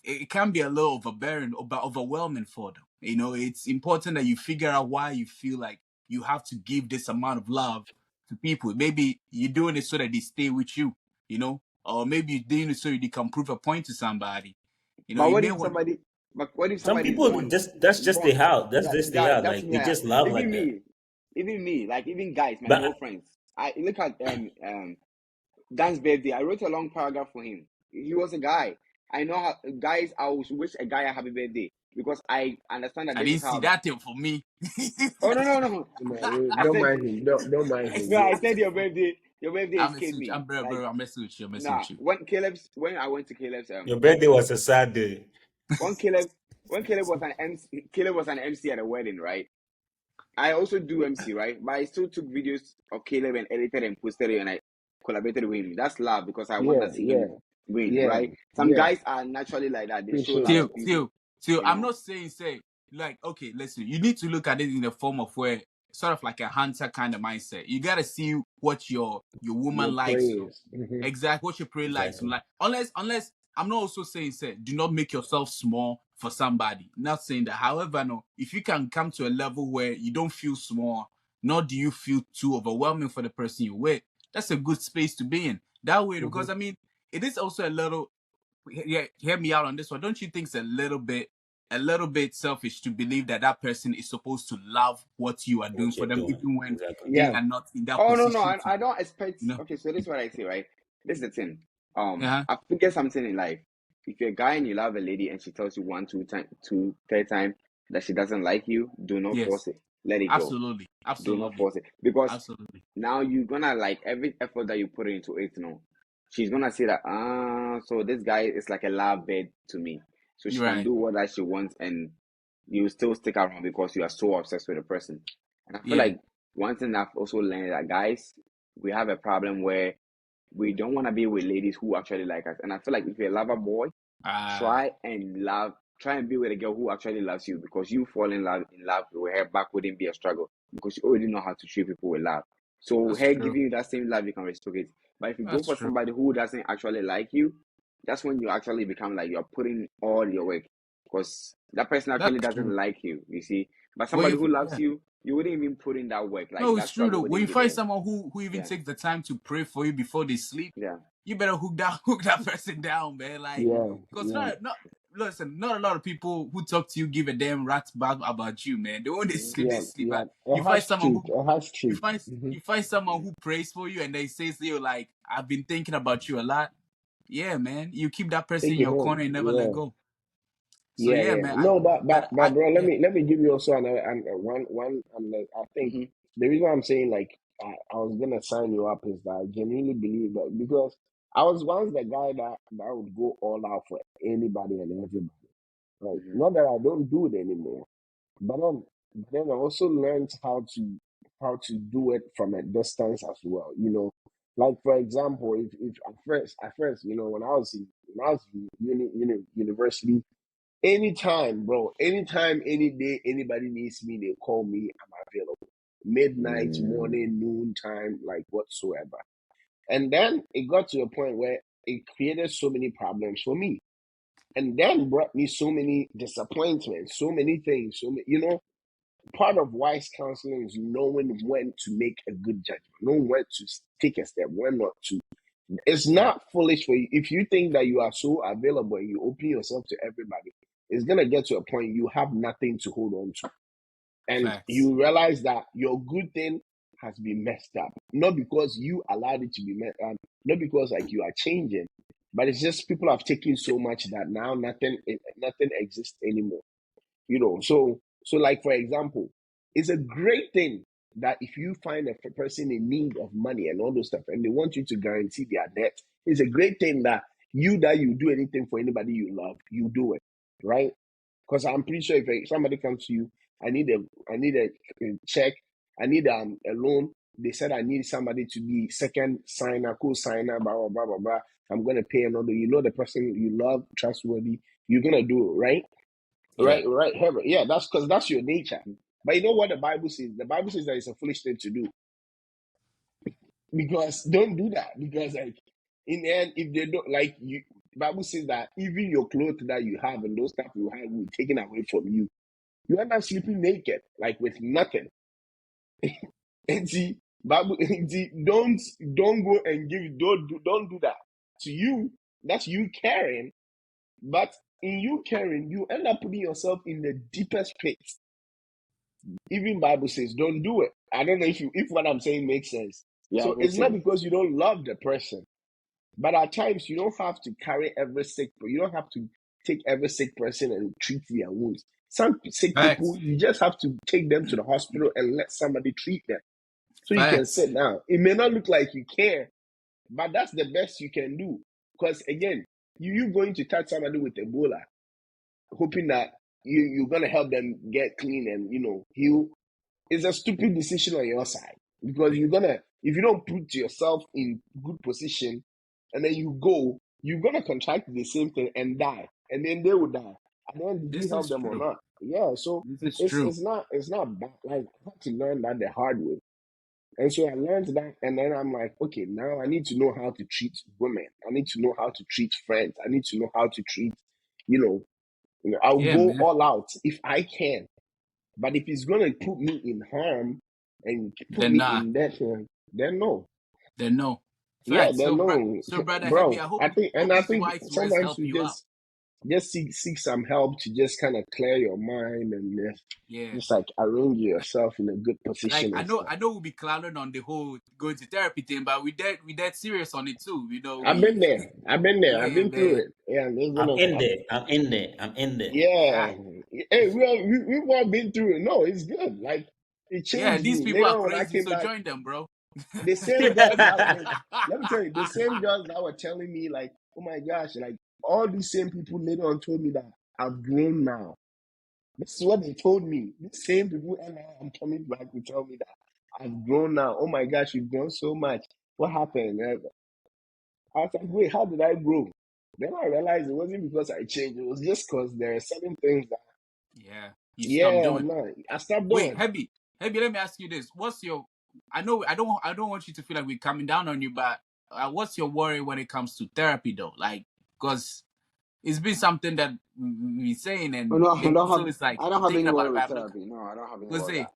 it can be a little overbearing or overwhelming for them. It's important that you figure out why you feel like you have to give this amount of love to people. Maybe you're doing it so that they stay with or maybe you're doing it so you can prove a point to somebody. but You may want. what if Some somebody's people born, just that's just born, their how. That's just their how. that's Like me. they just love like Even that. me, like even guys, my male But friends. I look at Dan's birthday. I wrote a long paragraph for him. He was a guy. I know how guys. I always wish a guy a happy birthday because I understand that I this is didn't see how. that thing for me. Oh no! No, I don't said mind him. Don't mind I him, no. see bro. I that said thing your for me. birthday. Your birthday scared me. Like I'm messing with you. I'm messing nah. with you. When I went to Caleb's your birthday birthday, was a sad day. when Caleb was an MC, Caleb was an MC at a wedding, right? I also do MC, right? But I still took videos of Caleb and edited and posted it, and I collaborated with him. That's love because I want Yeah, to see yeah, him win, yeah, right? Some yeah. guys are naturally like that. They show Appreciate love that. to people, Till, you I'm know. not saying like, okay, listen, you need to look at it in the form of where sort of like a hunter kind of mindset. You gotta see what your Your woman likes, praise. exactly what your prey likes. Exactly. Like, unless I'm not also saying do not make yourself small for somebody. Not saying that. However, no, if you can come to a level where you don't feel small, nor do you feel too overwhelming for the person you're with, that's a good space to be in. that way, because I mean, it is also a little. Yeah, hear me out on this one. Don't you think it's a little bit selfish to believe that that person is supposed to love what you are doing What for you're them, doing. even when Exactly. they Yeah. are not in that Oh no, no, position to, I don't expect. you know? Okay, so this is what I say, right? This is the thing. Uh-huh. I figure something in life. If you're a guy and you love a lady and she tells you one, third time that she doesn't like you, do not Yes, force it. Let it go. absolutely, Do not absolutely, force it because absolutely. now you're gonna like every effort that you put into it. She's gonna say that so this guy is like a love bed to me. So she You're can right. do what that she wants and you still stick around because you are so obsessed with the person. And I feel Yeah. like one thing I've also learned that guys, we have a problem where we don't want to be with ladies who actually like us. And I feel like if you're a lover boy, try and be with a girl who actually loves you because you fall in love with her back wouldn't be a struggle because you already know how to treat people with love. So That's her true. giving you that same love, you can reciprocate. But if you go That's for true. somebody who doesn't actually like you, that's when you actually become like you're putting all your work because that person actually That's doesn't true. like you. You see, but Well, somebody who loves yeah. you, you wouldn't even put in that work. Like No, that it's true struggle though. When wouldn't you be find there. someone who even Yeah. takes the time to pray for you before they sleep, Yeah. you better hook that person down, man. Like, Yeah, because yeah, not a lot of people who talk to you give a damn rat's about you, man. The when they sleep, they yeah, sleep. yeah. But It you find has someone truth. who It has truth. you find someone who prays for you and they says to you like, I've been thinking about you a lot. Yeah, man. You keep that person Take in it your home. corner and never let Yeah. go. So Yeah, yeah, yeah. man. No, but bro, let Yeah. me give you also another and one. I think Mm-hmm. the reason I'm saying like I was gonna sign you up is that I genuinely believe that because I was once the guy that would go all out for anybody and everybody. Right? Mm-hmm. Not that I don't do it anymore, but then I also learned how to do it from a distance as well. Like for example, if at first, when I was in university. Anytime, any day, anybody needs me, they call me, I'm available. Midnight, morning, noon time, like whatsoever. And then it got to a point where it created so many problems for me. And then brought me so many disappointments, so many things. Part of wise counseling is knowing when to make a good judgment, knowing when to take a step, when not to. It's not foolish for you. If you think that you are so available and you open yourself to everybody, it's going to get to a point you have nothing to hold on to. And Facts. you realize that your good thing has been messed up. Not because you allowed it to be messed up, not because like you are changing, but it's just people have taken so much that now nothing exists anymore. So like for example, it's a great thing that if you find a person in need of money and all those stuff and they want you to guarantee their debt, it's a great thing that you do anything for anybody you love, you do it, right? Because I'm pretty sure if somebody comes to you, I need a check, I need a loan. They said I need somebody to be second signer, co-signer, blah blah blah blah blah. I'm gonna pay another. The person you love, trustworthy. You're gonna do it, right? Yeah. Right, heaven. Yeah, that's because that's your nature. But you know what the Bible says? The Bible says that it's a foolish thing to do. Because don't do that. Because like in the end, if they don't like you, the Bible says that even your clothes that you have and those stuff you have will be taken away from you. You end up sleeping naked, like with nothing. And see, Bible see, don't go and don't do that. To you, that's you caring, but in you caring, you end up putting yourself in the deepest pit. Even Bible says don't do it. I don't know if what I'm saying makes sense. Yeah, So it it's makes not sense. because you don't love the person, but at times you don't have to carry every sick. You don't have to take every sick person and treat their wounds. Some sick people, Facts. you just have to take them to the hospital and let somebody treat them, so you can Facts. sit down. It may not look like you care, but that's the best you can do. Because again, you going to touch somebody with Ebola, hoping that you're gonna help them get clean and heal. It's a stupid decision on your side because if you don't put yourself in good position and then you're gonna contract the same thing and die, and then they will die. And then did you This help is them or true. not? Yeah, so This is it's true. it's not it's not bad. Like I had to learn that the hard way, and so I learned that, and then I'm like, okay, now I need to know how to treat women. I need to know how to treat friends. I need to know how to treat, I'll Yeah, go man. all out if I can. But if it's going to put me in harm and put Then me nah. in debt, then no. Then no. Yeah, Facts. they know, So brother Heavy, bro. I hope I think, and hope I these think wise words sometimes help you you out. just seek some help to just kind of clear your mind and Yeah. just like arrange yourself in a good Like position I and know stuff. we'll be clowning on the whole going to therapy thing, but we dead serious on it too. You know, I've been there. I've been there. I've yeah, been through man. it. Yeah, I'm in there. I'm in there. I'm in there. yeah. Right. Hey, we've all been through it. No, it's good. Like it Yeah, changed these me. people Later are on, when I crazy, came so back, join them, bro. the same girls that let me tell you, the same girls that were telling me like, oh my gosh, like all these same people later on told me that I've grown now. This is what they told me. The same people, and now I'm coming back to tell me that I've grown now. Oh my gosh, you've grown so much. What happened? I was like, wait, how did I grow? Then I realized it wasn't because I changed. It was just because there are certain things that, Yeah, you stop yeah, doing. man, I stopped Wait, doing. Heavy, let me ask you this: what's your? I know I don't want you to feel like we're coming down on you, but what's your worry when it comes to therapy, though? Like, because it's been something that we're saying, Oh, and no, it also is like I don't I'm have thinking any about worry it, but with I'm not therapy. No, I don't have any gonna worry with say, that.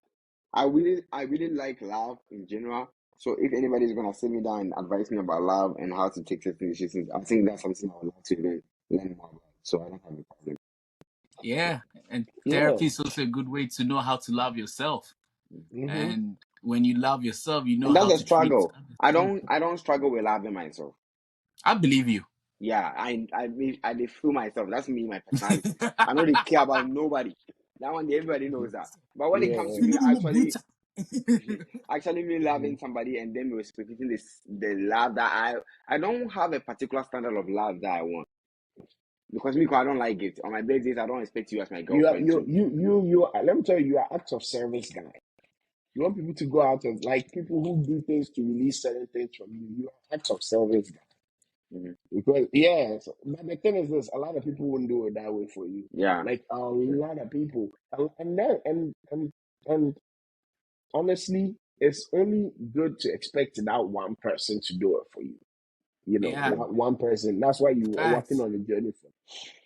I really like love in general. So if anybody's gonna sit me down and advise me about love and how to take certain decisions, I think that's something I would like to learn more about. So I don't have a problem. yeah. And Yeah. therapy is also a good way to know how to love yourself. Mm-hmm. And when you love yourself, you know And that's how the to treat struggle. others I too. don't struggle with loving myself. I believe you. Yeah, I dey feel myself. That's me, my personality. I don't really care about nobody. That one, everybody knows that. But when it comes to Yeah. me Feeling the actually, bitter. actually me loving somebody and then reciprocating the love that I don't have a particular standard of love that I want. Because me, I don't like it. On my birthdays, I don't expect you as my You are girlfriend too. you are, let me tell you, you are acts of service guy. You want people to go out and like people who do things to release certain things from you. You are acts of service guy. Mhm. Because yes, but the thing is this: a lot of people wouldn't do it that way for you. Yeah. Like a lot of people, and then and honestly, it's only good to expect that one person to do it for you. You know, Yeah, one person. That's why you are working facts. on the journey for.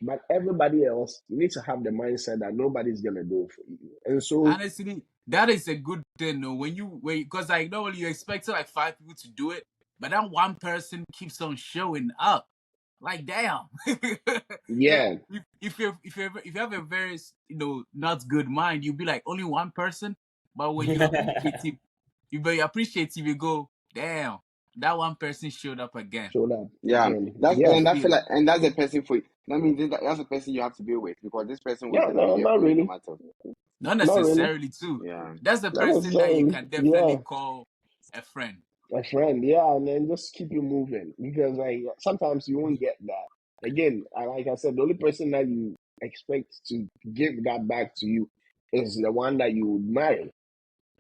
But everybody else, you need to have the mindset that nobody's gonna do it for you. And so, Honestly, that is a good thing, no? Because like normally you expect like 5 people to do it, but that one person keeps on showing up. Like damn, yeah. yeah, If you have a very not good mind, you'll be like only one person. But when you appreciate him, you go damn. That one person showed up again. showed up Yeah. again. That's Yeah, and I feel Feel like and that's the person for you. That means that's the person you have to be with because this person was no, gonna be no, there not for you no really, matter. not not really, necessarily too. Yeah. That's the not person that you necessarily. can Yeah, definitely call a friend. a friend. Yeah, and then just keep you moving because like sometimes you won't get that. Again, like I said, the only person that you expect to give that back to you is the one that you would marry.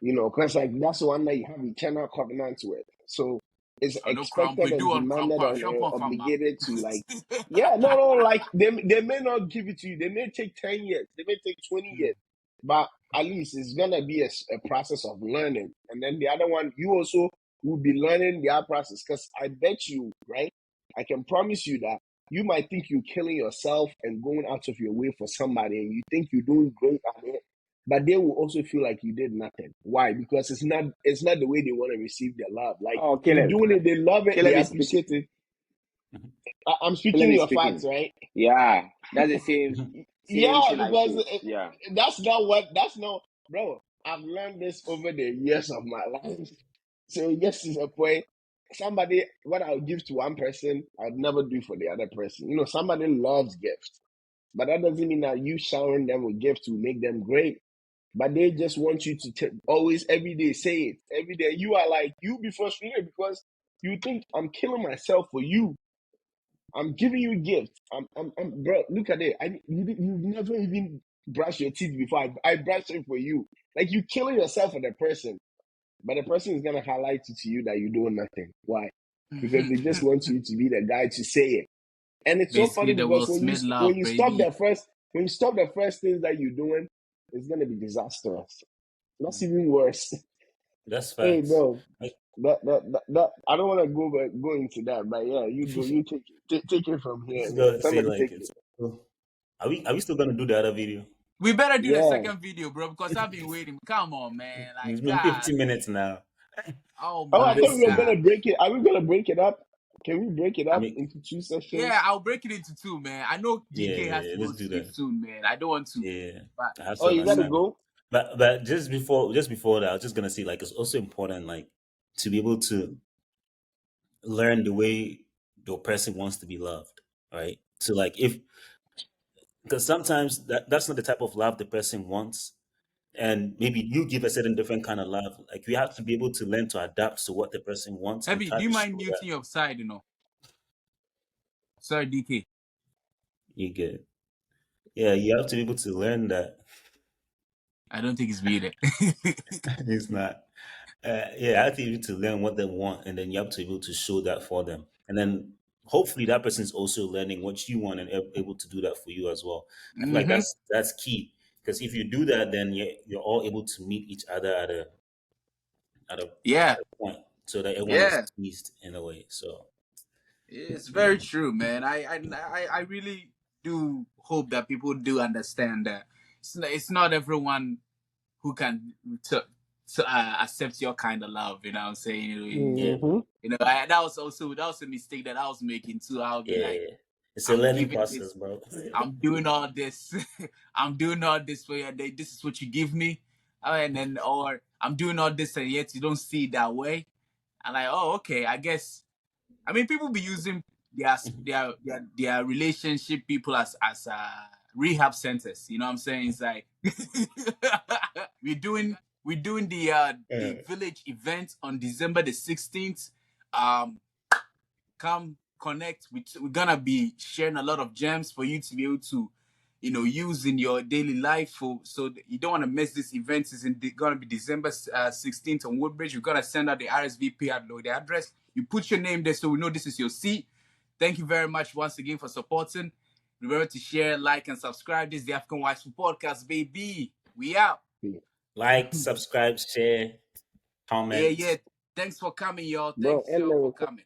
You know, because like that's the one that you have eternal covenant with. So it's I know Crown expected and do on Crown demanded and Shampoo Farmer. obligated to like, yeah, no, no, like they may not give it to you. They may take 10 years. They may take 20 years, but at least it's gonna be a process of learning. And then the other one, you also will be learning their process. Because I bet you, right? I can promise you that you might think you're killing yourself and going out of your way for somebody, and you think you're doing great at it, but they will also feel like you did nothing. Why? Because it's not the way they want to receive their love. Like Oh, you're Caleb. doing it, they love it, they Caleb is speaking. appreciate it. I'm Caleb speaking is your facts, speaking. right? Yeah. That's the same Yeah, thing I because feel. Yeah. that's not, bro. I've learned this over the years of my life. So yes, to a point. Somebody, what I'll give to one person, I'll never do for the other person. You know, somebody loves gifts, but that doesn't mean that you showering them with gifts will make them great. But they just want you to always every day say it every day. You are like you be frustrated because you think I'm killing myself for you. I'm giving you gifts. Bro. Look at it. You've never even brushed your teeth before. I brushed it for you. Like you killing yourself for the person, but the person is gonna highlight it to you that you're doing nothing. Why? Because they just want you to be the guy to say it. And it's so Basically, funny the because Will when you Smith when love, you stop baby. the first when you stop the first things that you're doing, it's gonna be disastrous. That's even worse. That's Hey, facts. bro, Like, that I don't want to go into that, but yeah, you go, you take it from this here, is man. going to say Somebody like take it's. it. Are we still gonna do the other video? We better do the Yeah, second video, bro, because I've been waiting. Come on, man. It's Like, been God. 15 minutes now. Oh Oh, I my thought we were God. gonna break it. Are we gonna break it up? Can we break it I up mean, into two sessions? Yeah, I'll break it into two, man. I know DK has to yeah, go let's to do sleep that. soon, man. I don't want to, Yeah, but I have Oh, some you gotta assignment. go. But just before that, I was just gonna say like it's also important like to be able to learn the way the person wants to be loved, right? So like if because sometimes that's not the type of love the person wants, and maybe you give a certain different kind of love. Like we have to be able to learn to adapt to what the person wants and Heavy, try do you to mind show that muting your side? Sorry, DK. you get. Yeah, you have to be able to learn that I don't think it's muted. it's not. Yeah, I have to be able to learn what they want, and then you have to be able to show that for them, and then hopefully that person is also learning what you want and able to do that for you as well. I feel like Mm-hmm. that's key because if you do that, then you're all able to meet each other at a Yeah, at a point so that everyone is yeah. pleased in a way. So It's very yeah, true, man. I really do hope that people do understand that it's not everyone who can accept your kind of love. You know what I'm saying? yeah, Mm-hmm. That was a mistake that I was making too. I'll be like, yeah. It's a I'm learning giving this, process, bro. I'm doing all this, I'm doing all this for you. This is what you give me, and then or I'm doing all this and yet you don't see it that way. I'm like, oh, okay, I guess. I mean, people be using their relationship people as rehab centers. You know what I'm saying? It's like we're doing we're doing the Yeah. village event on December the 16th. Um, come connect. We're gonna be sharing a lot of gems for you to be able to, use in your daily life. So you don't want to miss this event. It's gonna be December 16th on Woodbridge. We're gonna send out the RSVP at the address. You put your name there so we know this is your seat. Thank you very much once again for supporting. Remember to share, like, and subscribe. This is the African Wives Podcast, baby. We out. Like, subscribe, share, Yeah, comment. yeah. Thanks for coming, y'all. Bro, Thanks, and y'all, for the coming.